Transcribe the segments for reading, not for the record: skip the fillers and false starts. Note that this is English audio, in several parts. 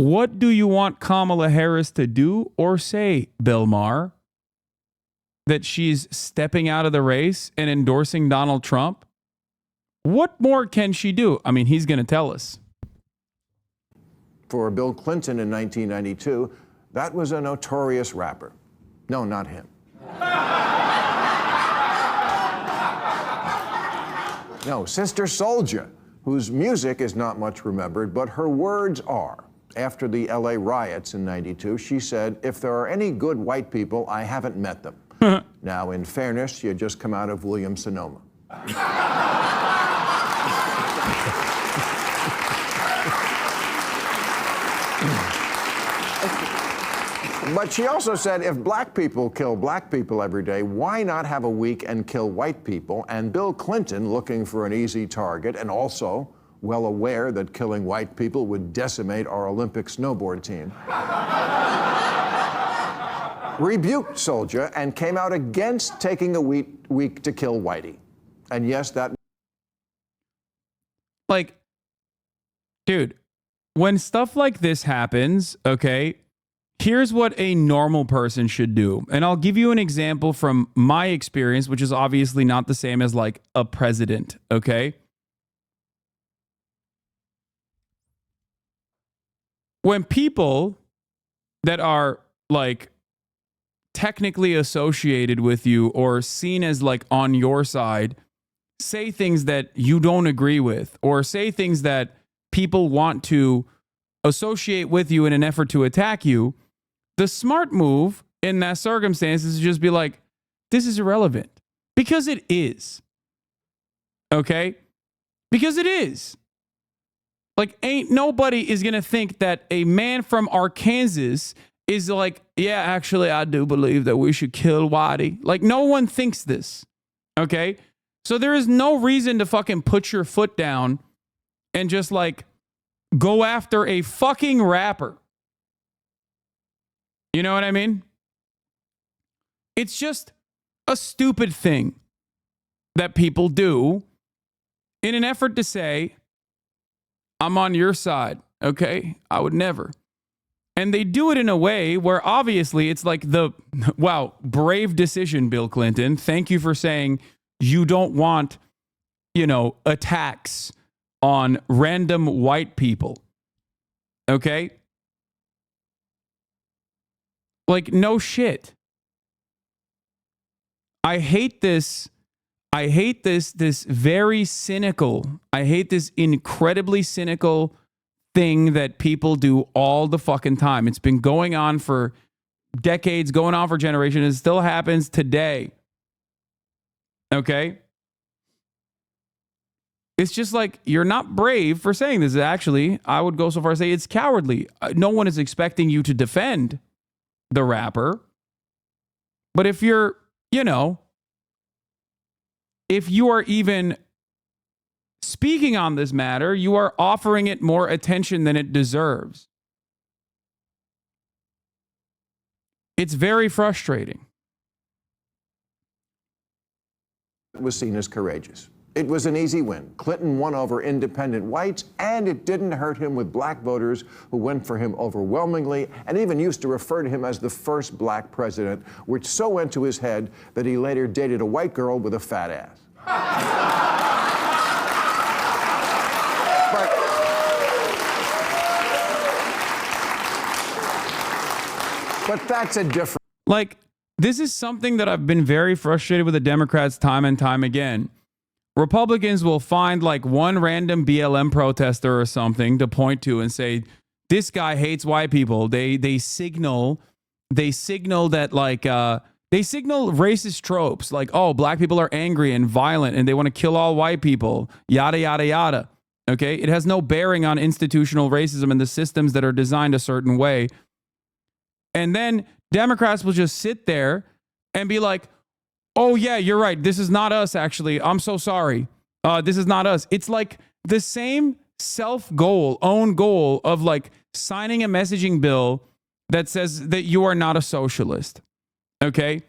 What do you want Kamala Harris to do or say, Bill Maher? That she's stepping out of the race and endorsing Donald Trump? What more can she do? I mean, he's going to tell us. For Bill Clinton in 1992, that was a notorious rapper. No, not him. No, Sister Souljah, whose music is not much remembered, but her words are. After the LA riots in 92, she said, "If there are any good white people, I haven't met them." Now, in fairness, she had just come out of Williams-Sonoma. But she also said, if black people kill black people every day, why not have a week and kill white people? And Bill Clinton, looking for an easy target and also well aware that killing white people would decimate our Olympic snowboard team, rebuked Souljah and came out against taking a week to kill Whitey. And yes, that... Like, dude, when stuff like this happens, okay, here's what a normal person should do. And I'll give you an example from my experience, which is obviously not the same as like a president, okay? When people that are like technically associated with you or seen as like on your side say things that you don't agree with or say things that people want to associate with you in an effort to attack you, the smart move in that circumstance is to just be like, this is irrelevant. Because it is. Okay? Because it is. Like, ain't nobody is going to think that a man from Arkansas is like, yeah, actually, I do believe that we should kill Whitey. Like, no one thinks this. Okay? So there is no reason to fucking put your foot down and just like go after a fucking rapper. You know what I mean? It's just a stupid thing that people do in an effort to say, I'm on your side, okay? I would never. And they do it in a way where obviously it's like wow, brave decision, Bill Clinton. Thank you for saying you don't want, attacks on random white people, okay? Like, no shit. I hate this very cynical, I hate this incredibly cynical thing that people do all the fucking time. It's been going on for decades, going on for generations. It still happens today. Okay? It's just like, you're not brave for saying this. Actually, I would go so far as to say it's cowardly. No one is expecting you to defend the rapper. But if you're, if you are even speaking on this matter, you are offering it more attention than it deserves. It's very frustrating. Was seen as courageous. It was an easy win. Clinton won over independent whites, and it didn't hurt him with black voters who went for him overwhelmingly and even used to refer to him as the first black president, which so went to his head that he later dated a white girl with a fat ass. But that's a different... Like, this is something that I've been very frustrated with the Democrats time and time again. Republicans will find like one random BLM protester or something to point to and say, this guy hates white people. They signal that like, they signal racist tropes like, oh, black people are angry and violent and they want to kill all white people, yada, yada, yada. Okay. It has no bearing on institutional racism and the systems that are designed a certain way. And then Democrats will just sit there and be like, oh, yeah, you're right. This is not us, actually. I'm so sorry. This is not us. It's like the same own goal of like signing a messaging bill that says that you are not a socialist. Okay?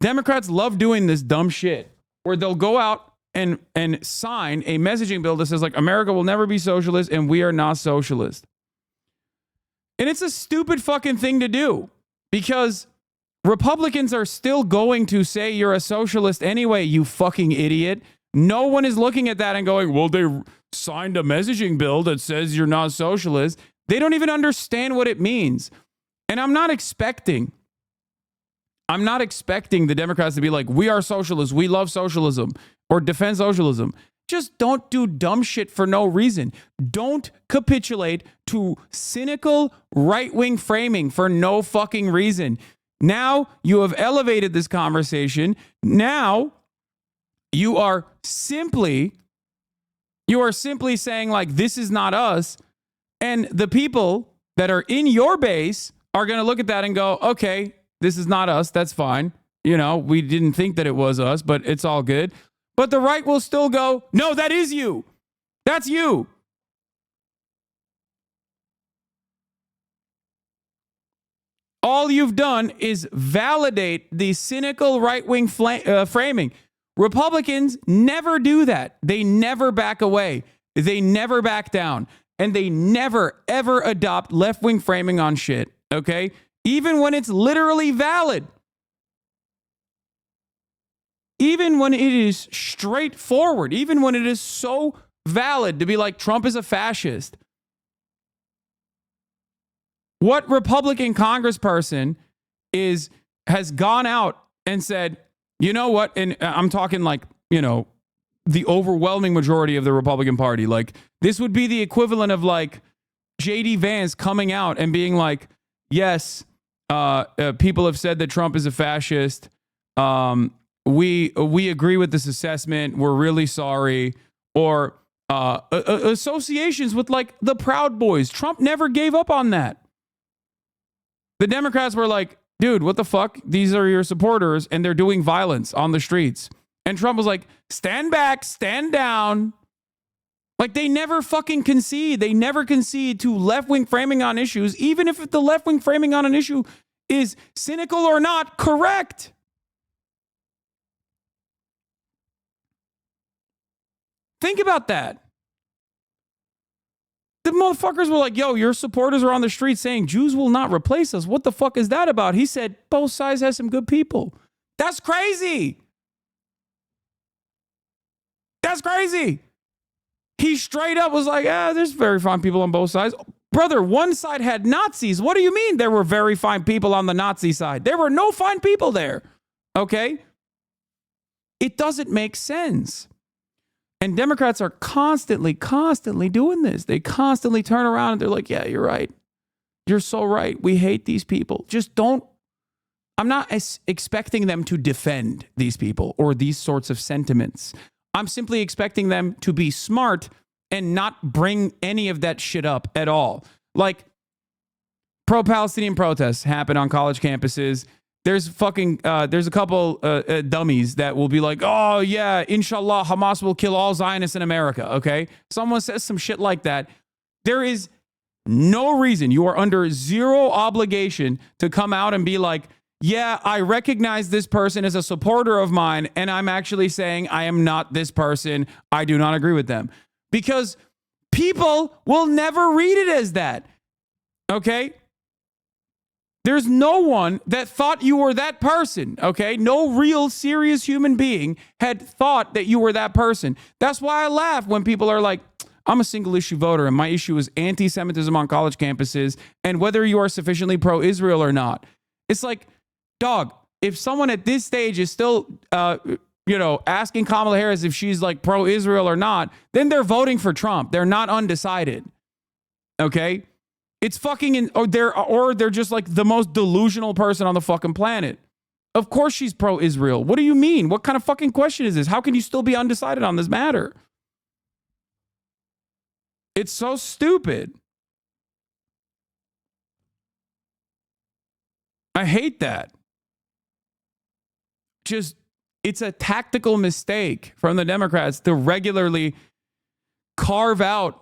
Democrats love doing this dumb shit where they'll go out and sign a messaging bill that says like America will never be socialist and we are not socialist. And it's a stupid fucking thing to do because Republicans are still going to say you're a socialist anyway, you fucking idiot. No one is looking at that and going, well, they signed a messaging bill that says you're not socialist. They don't even understand what it means. And I'm not expecting the Democrats to be like, we are socialists, we love socialism, or defend socialism. Just don't do dumb shit for no reason. Don't capitulate to cynical right-wing framing for no fucking reason. Now you have elevated this conversation. Now you are simply saying like, this is not us. And the people that are in your base are going to look at that and go, okay, this is not us. That's fine. You know, we didn't think that it was us, but it's all good. But the right will still go, no, that is you. That's you. All you've done is validate the cynical right-wing framing. Republicans never do that. They never back away. They never back down. And they never, ever adopt left-wing framing on shit, okay? Even when it's literally valid. Even when it is straightforward. Even when it is so valid to be like, Trump is a fascist. What Republican congressperson has gone out and said, you know what? And I'm talking like, you know, the overwhelming majority of the Republican Party. Like, this would be the equivalent of like J.D. Vance coming out and being like, yes, people have said that Trump is a fascist. We agree with this assessment. We're really sorry. Or associations with like the Proud Boys. Trump never gave up on that. The Democrats were like, dude, what the fuck? These are your supporters and they're doing violence on the streets. And Trump was like, stand back, stand down. Like, they never fucking concede. They never concede to left-wing framing on issues, even if the left-wing framing on an issue is cynical or not correct. Think about that. The motherfuckers were like, yo, your supporters are on the street saying Jews will not replace us. What the fuck is that about? He said, both sides have some good people. That's crazy. That's crazy. He straight up was like, there's very fine people on both sides. Brother, one side had Nazis. What do you mean there were very fine people on the Nazi side? There were no fine people there. Okay? It doesn't make sense. And Democrats are constantly doing this. They constantly turn around and they're like, yeah, you're right. You're so right. We hate these people. Just don't. I'm not expecting them to defend these people or these sorts of sentiments. I'm simply expecting them to be smart and not bring any of that shit up at all. Like, pro-Palestinian protests happen on college campuses. There's a couple dummies that will be like, oh, yeah, inshallah, Hamas will kill all Zionists in America, okay? Someone says some shit like that. There is no reason. You are under zero obligation to come out and be like, yeah, I recognize this person as a supporter of mine, and I'm actually saying I am not this person. I do not agree with them. Because people will never read it as that, okay? There's no one that thought you were that person, okay? No real serious human being had thought that you were that person. That's why I laugh when people are like, I'm a single issue voter and my issue is anti-Semitism on college campuses and whether you are sufficiently pro-Israel or not. It's like, dog, if someone at this stage is still, asking Kamala Harris if she's like pro-Israel or not, then they're voting for Trump. They're not undecided, okay? It's fucking, or they're just like the most delusional person on the fucking planet. Of course she's pro-Israel. What do you mean? What kind of fucking question is this? How can you still be undecided on this matter? It's so stupid. I hate that. Just, it's a tactical mistake from the Democrats to regularly carve out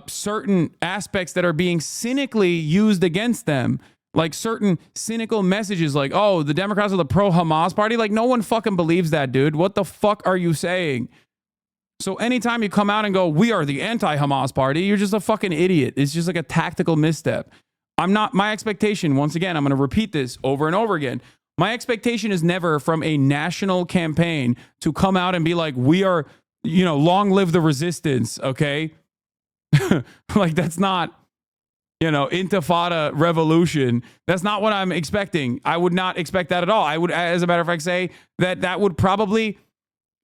certain aspects that are being cynically used against them, like certain cynical messages like, oh, the Democrats are the pro-Hamas party. Like, no one fucking believes that, dude. What the fuck are you saying? So anytime you come out and go, we are the anti-Hamas party, you're just a fucking idiot. It's just like a tactical misstep. My expectation, once again, I'm going to repeat this over and over again. My expectation is never from a national campaign to come out and be like, we are, long live the resistance, okay? Like, that's not, intifada revolution. That's not what I'm expecting. I would not expect that at all. I would, as a matter of fact, say that would probably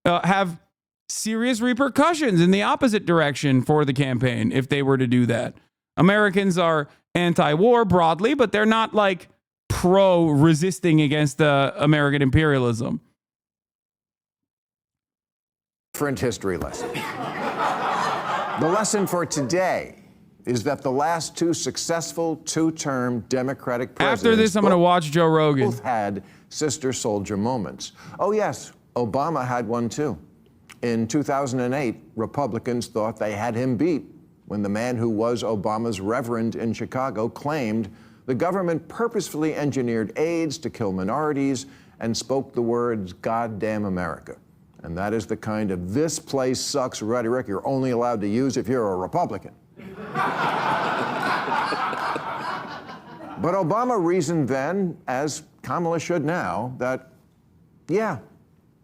have serious repercussions in the opposite direction for the campaign if they were to do that. Americans are anti-war broadly, but they're not like pro-resisting against American imperialism. Different history lesson. The lesson for today is that the last two successful two-term Democratic presidents After this, I'm going to watch Joe Rogan. Both had sister soldier moments. Oh yes, Obama had one too. In 2008, Republicans thought they had him beat when the man who was Obama's reverend in Chicago claimed the government purposefully engineered aids to kill minorities and spoke the words, "Goddamn America." And that is the kind of "this place sucks" rhetoric you're only allowed to use if you're a Republican. But Obama reasoned then, as Kamala should now, that, yeah,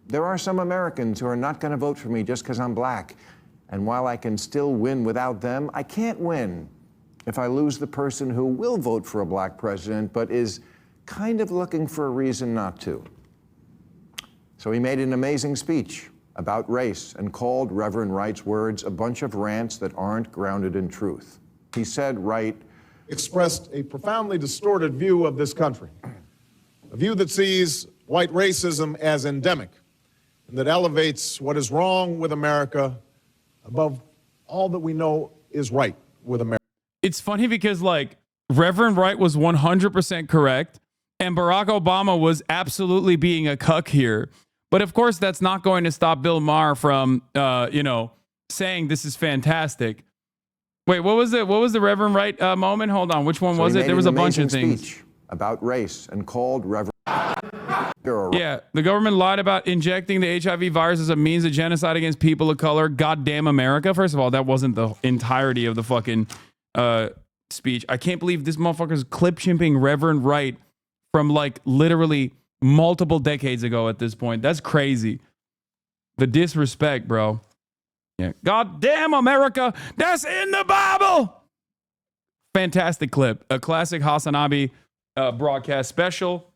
there are some Americans who are not going to vote for me just because I'm black. And while I can still win without them, I can't win if I lose the person who will vote for a black president, but is kind of looking for a reason not to. So he made an amazing speech about race and called Reverend Wright's words a bunch of rants that aren't grounded in truth. He said Wright expressed a profoundly distorted view of this country, a view that sees white racism as endemic and that elevates what is wrong with America above all that we know is right with America. It's funny because, like, Reverend Wright was 100% correct, and Barack Obama was absolutely being a cuck here. But of course, that's not going to stop Bill Maher from, saying this is fantastic. Wait, what was the Reverend Wright moment? Hold on, which one was it? There was a bunch of things. Speech about race and called Reverend. Yeah, the government lied about injecting the HIV virus as a means of genocide against people of color. Goddamn America. First of all, that wasn't the entirety of the fucking speech. I can't believe this motherfucker's clip chimping Reverend Wright from like literally multiple decades ago at this point. That's crazy. The disrespect, bro. Yeah. Goddamn America. That's in the Bible. Fantastic clip. A classic Hasanabi broadcast special.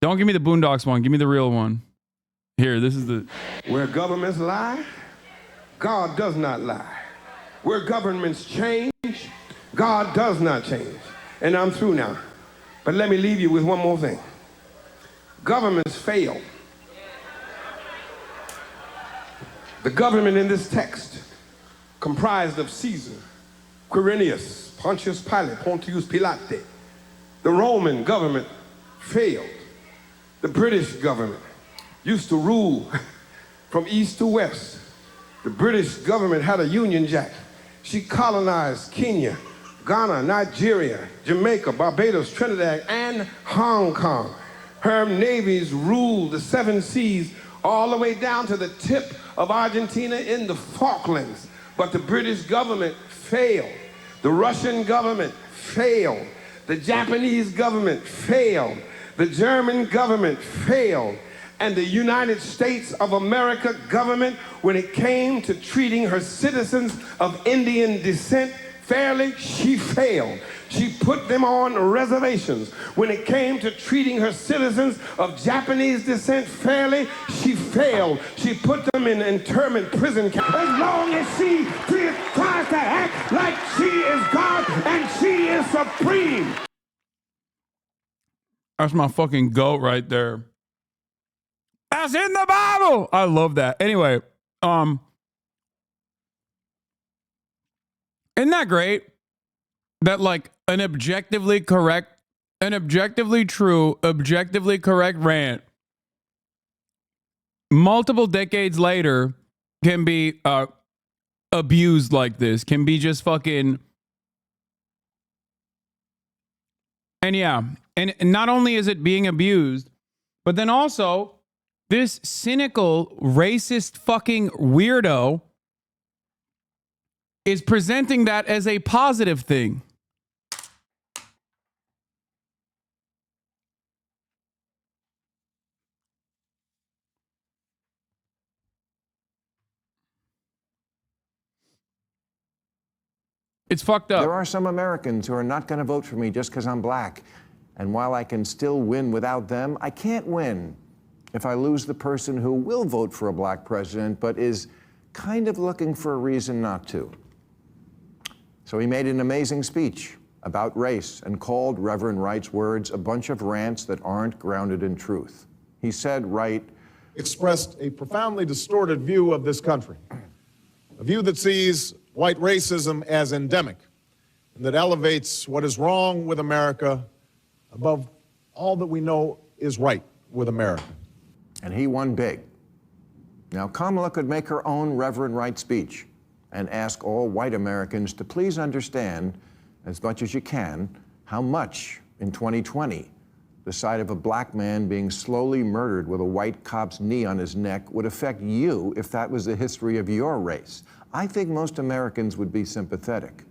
Don't give me the Boondocks one. Give me the real one. Here, this is the... Where governments lie, God does not lie. Where governments change, God does not change. And I'm through now. But let me leave you with one more thing. Governments fail. The government in this text, comprised of Caesar, Quirinius, Pontius Pilate, Pontius Pilate, the Roman government failed. The British government used to rule from east to west. The British government had a Union Jack. She colonized Kenya, Ghana, Nigeria, Jamaica, Barbados, Trinidad, and Hong Kong. Her navies ruled the 7 seas all the way down to the tip of Argentina in the Falklands. But the British government failed. The Russian government failed. The Japanese government failed. The German government failed. And the United States of America government, when it came to treating her citizens of Indian descent fairly, she failed. She put them on reservations. When it came to treating her citizens of Japanese descent fairly, she failed. She put them in internment prison camps. As long as she tries to act like she is God and she is supreme. That's my fucking goat right there. That's in the Bible. I love that. Anyway, isn't that great? That like an objectively correct, an objectively true, objectively correct rant multiple decades later can be abused like this, can be just fucking. And yeah, and not only is it being abused, But then also, this cynical, racist fucking weirdo is presenting that as a positive thing. It's fucked up. There are some Americans who are not going to vote for me just because I'm black. And while I can still win without them, I can't win if I lose the person who will vote for a black president but is kind of looking for a reason not to. So he made an amazing speech about race and called Reverend Wright's words a bunch of rants that aren't grounded in truth. He said Wright expressed a profoundly distorted view of this country, a view that sees white racism as endemic and that elevates what is wrong with America above all that we know is right with America. And he won big. Now, Kamala could make her own Reverend Wright speech and ask all white Americans to please understand, as much as you can, how much in 2020 the sight of a black man being slowly murdered with a white cop's knee on his neck would affect you if that was the history of your race. I think most Americans would be sympathetic.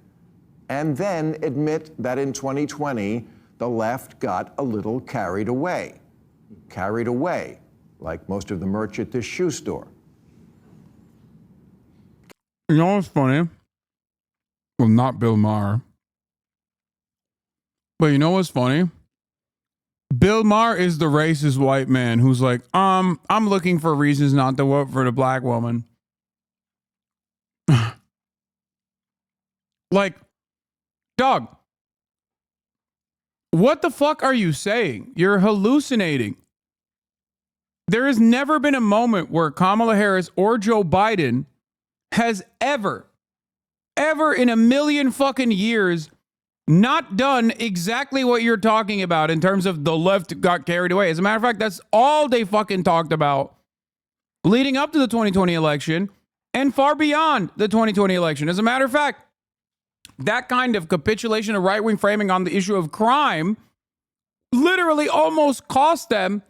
And then admit that in 2020, the left got a little carried away. Carried away, like most of the merch at this shoe store. You know what's funny? Well, not Bill Maher. But you know what's funny? Bill Maher is the racist white man who's like, I'm looking for reasons not to vote for the black woman. Like, dog, what the fuck are you saying? You're hallucinating. There has never been a moment where Kamala Harris or Joe Biden has ever in a million fucking years not done exactly what you're talking about in terms of the left got carried away. As a matter of fact, that's all they fucking talked about leading up to the 2020 election and far beyond the 2020 election. As a matter of fact, that kind of capitulation of right-wing framing on the issue of crime literally almost cost them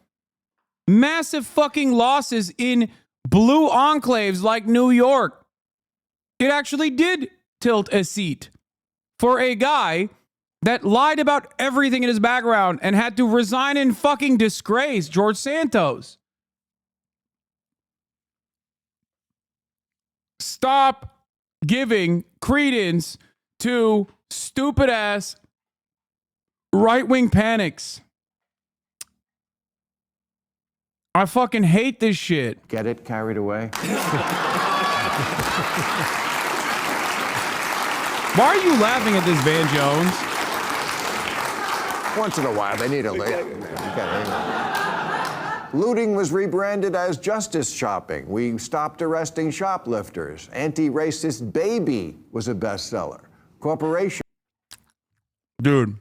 massive fucking losses in blue enclaves like New York. It actually did tilt a seat for a guy that lied about everything in his background and had to resign in fucking disgrace, George Santos. Stop giving credence to stupid ass right-wing panics. I fucking hate this shit. Get it? Carried away? Why are you laughing at this, Van Jones? Once in a while, they need a Looting was rebranded as justice shopping. We stopped arresting shoplifters. Anti-racist Baby was a bestseller. Corporation. Dude.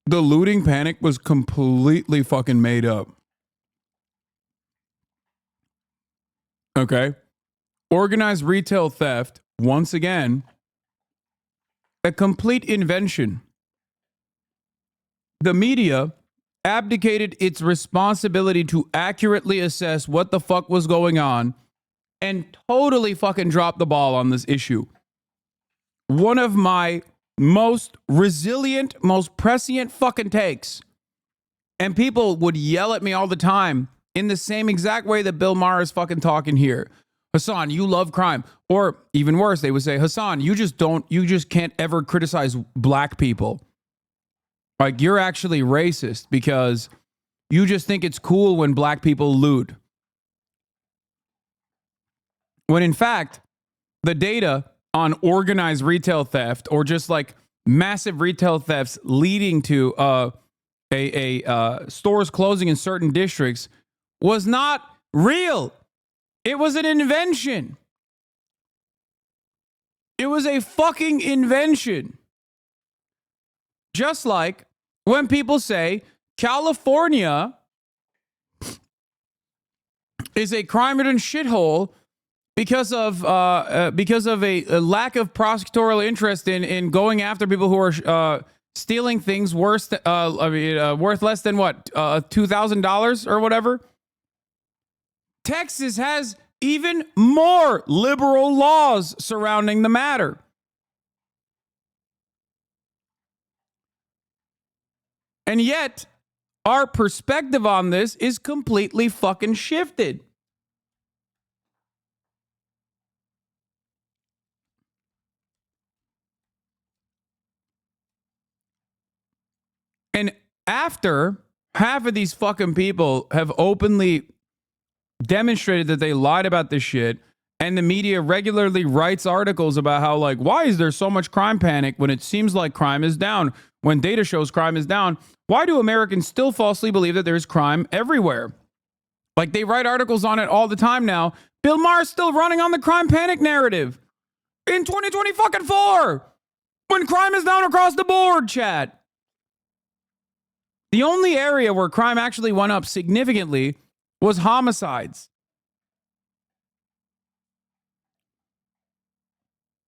The looting panic was completely fucking made up. Okay. Organized retail theft, once again, a complete invention. The media abdicated its responsibility to accurately assess what the fuck was going on and totally fucking dropped the ball on this issue. One of my most resilient, most prescient fucking takes. And people would yell at me all the time in the same exact way that Bill Maher is fucking talking here. Hasan, you love crime. Or even worse, they would say, Hasan, you just can't ever criticize black people. Like, you're actually racist because you just think it's cool when black people loot. When in fact, the data on organized retail theft or just like massive retail thefts leading to stores closing in certain districts was not real. It was an invention. It was a fucking invention. Just like when people say California is a crime-ridden shithole because of a lack of prosecutorial interest in going after people who are stealing things worth less than what, $2,000 or whatever. Texas has even more liberal laws surrounding the matter. And yet, our perspective on this is completely fucking shifted. And after half of these fucking people have openly demonstrated that they lied about this shit, and the media regularly writes articles about how, like, why is there so much crime panic when it seems like crime is down, when data shows crime is down? Why do Americans still falsely believe that there's crime everywhere? Like, they write articles on it all the time now. Bill Maher's still running on the crime panic narrative in 2024 when crime is down across the board, chat. The only area where crime actually went up significantly was homicides.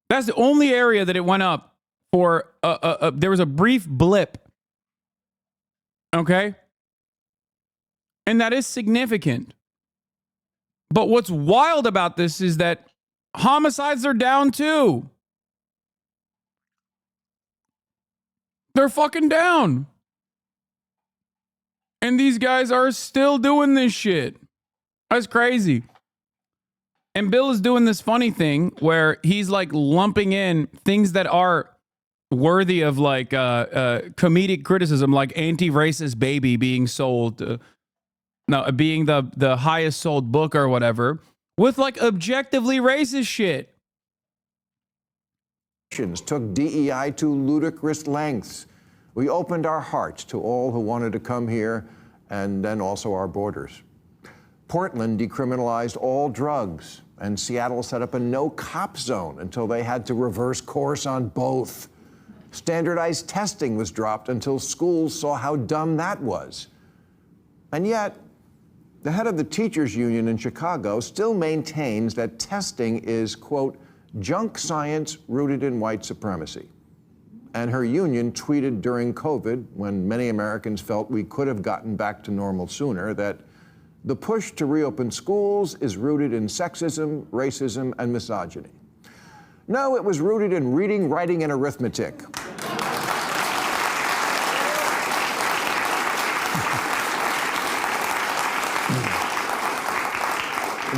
That's the only area that it went up for. There was a brief blip. Okay? And that is significant. But what's wild about this is that homicides are down too. They're fucking down. And these guys are still doing this shit. That's crazy. And Bill is doing this funny thing where he's like lumping in things that are worthy of like comedic criticism, like Anti-Racist Baby being sold, being the highest sold book or whatever, with like objectively racist shit. Took DEI to ludicrous lengths. We opened our hearts to all who wanted to come here, and then also our borders. Portland decriminalized all drugs, and Seattle set up a no-cop zone until they had to reverse course on both. Standardized testing was dropped until schools saw how dumb that was. And yet, the head of the teachers union in Chicago still maintains that testing is, quote, junk science rooted in white supremacy. And her union tweeted during COVID, when many Americans felt we could have gotten back to normal sooner, that the push to reopen schools is rooted in sexism, racism, and misogyny. No, it was rooted in reading, writing, and arithmetic.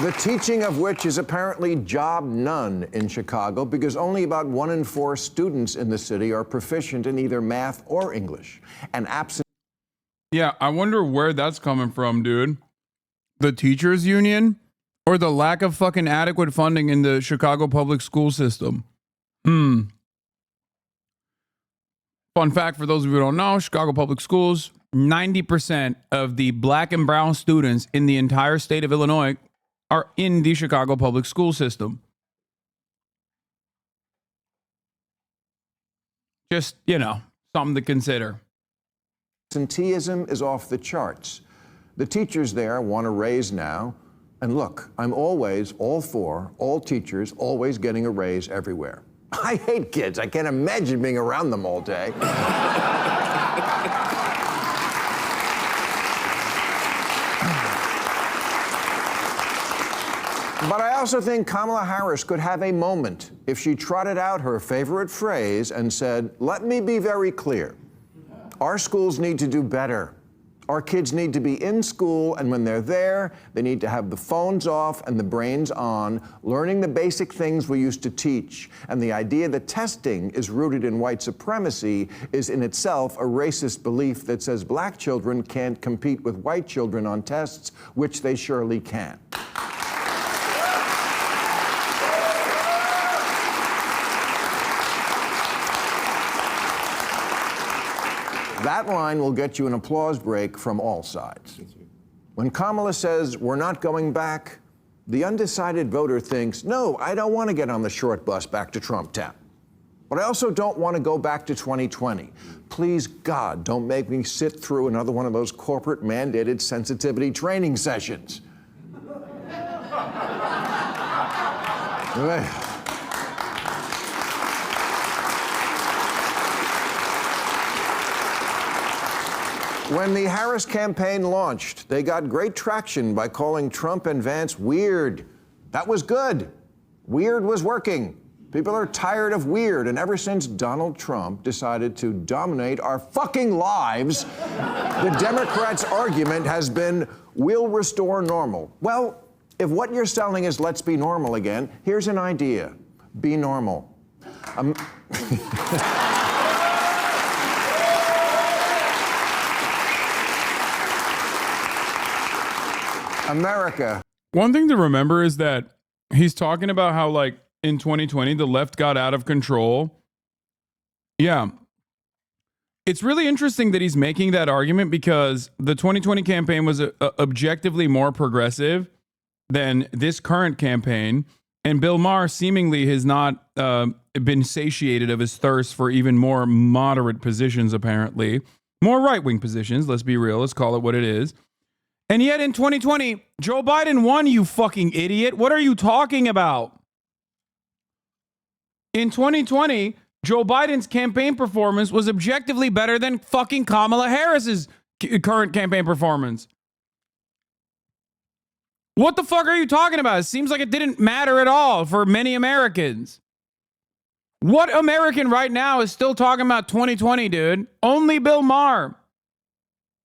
The teaching of which is apparently job none in Chicago, because only about 1 in 4 students in the city are proficient in either math or English. And absent. Yeah, I wonder where that's coming from, dude. The teachers union or the lack of fucking adequate funding in the Chicago public school system? Fun fact for those of you who don't know, Chicago public schools, 90% of the black and brown students in the entire state of Illinois are in the Chicago public school system. Just, something to consider. Absenteeism is off the charts. The teachers there want a raise now. And look, I'm always all for all teachers always getting a raise everywhere. I hate kids. I can't imagine being around them all day. But I also think Kamala Harris could have a moment if she trotted out her favorite phrase and said, let me be very clear. Our schools need to do better. Our kids need to be in school, and when they're there, they need to have the phones off and the brains on, learning the basic things we used to teach. And the idea that testing is rooted in white supremacy is in itself a racist belief that says black children can't compete with white children on tests, which they surely can. That line will get you an applause break from all sides. When Kamala says we're not going back, the undecided voter thinks, no, I don't want to get on the short bus back to Trump Town. But I also don't want to go back to 2020. Please, God, don't make me sit through another one of those corporate mandated sensitivity training sessions. When the Harris campaign launched, they got great traction by calling Trump and Vance weird. That was good. Weird was working. People are tired of weird, and ever since Donald Trump decided to dominate our fucking lives, the Democrats' argument has been, we'll restore normal. Well, if what you're selling is let's be normal again, here's an idea. Be normal. America. One thing to remember is that he's talking about how, like, in 2020, the left got out of control. Yeah. It's really interesting that he's making that argument because the 2020 campaign was objectively more progressive than this current campaign. And Bill Maher seemingly has not been satiated of his thirst for even more moderate positions, apparently. More right-wing positions, let's be real. Let's call it what it is. And yet in 2020, Joe Biden won, you fucking idiot. What are you talking about? In 2020, Joe Biden's campaign performance was objectively better than fucking Kamala Harris's current campaign performance. What the fuck are you talking about? It seems like it didn't matter at all for many Americans. What American right now is still talking about 2020, dude? Only Bill Maher.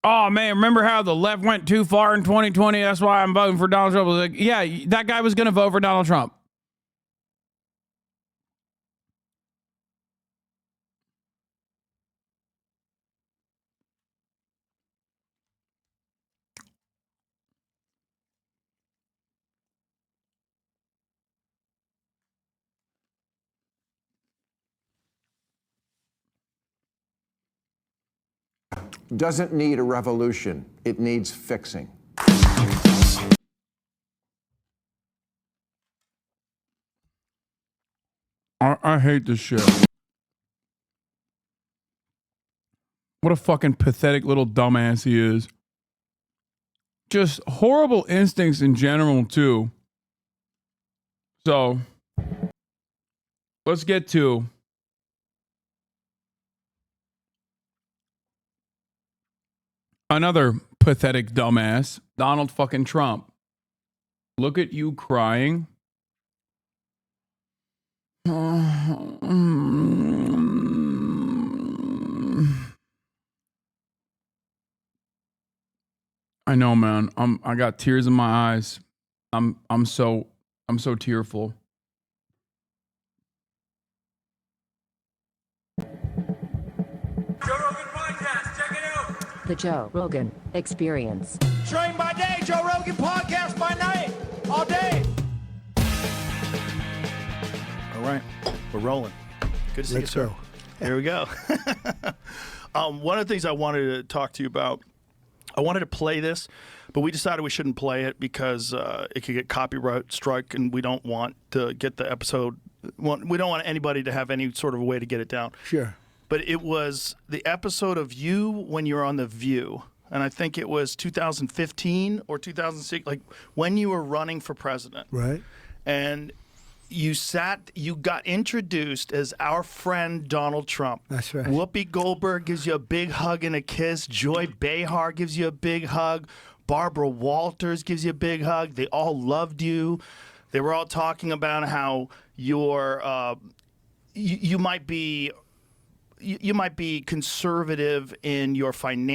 Oh, man, remember how the left went too far in 2020? That's why I'm voting for Donald Trump. I was like, yeah, that guy was going to vote for Donald Trump. Doesn't need a revolution. It needs fixing. I hate this shit. What a fucking pathetic little dumbass he is. Just horrible instincts in general, too. So, let's get to another pathetic dumbass, Donald fucking Trump. Look at you crying. I know, man. I got tears in my eyes. I'm so tearful. Joe Rogan Podcast, check it out. The Joe Rogan Experience. Train by day, Joe Rogan Podcast by night, all day. All right, we're rolling. Good to see you, sir. Here we go. One of the things I wanted to talk to you about, I wanted to play this, but we decided we shouldn't play it because it could get copyright strike, and we don't want to get the episode. We don't want anybody to have any sort of way to get it down. Sure. But it was the episode of you when you were on The View, and I think it was 2015 or 2006, like when you were running for president. Right. And you got introduced as our friend Donald Trump. That's right. Whoopi Goldberg gives you a big hug and a kiss. Joy Behar gives you a big hug. Barbara Walters gives you a big hug. They all loved you. They were all talking about how you're, you might be conservative in your financial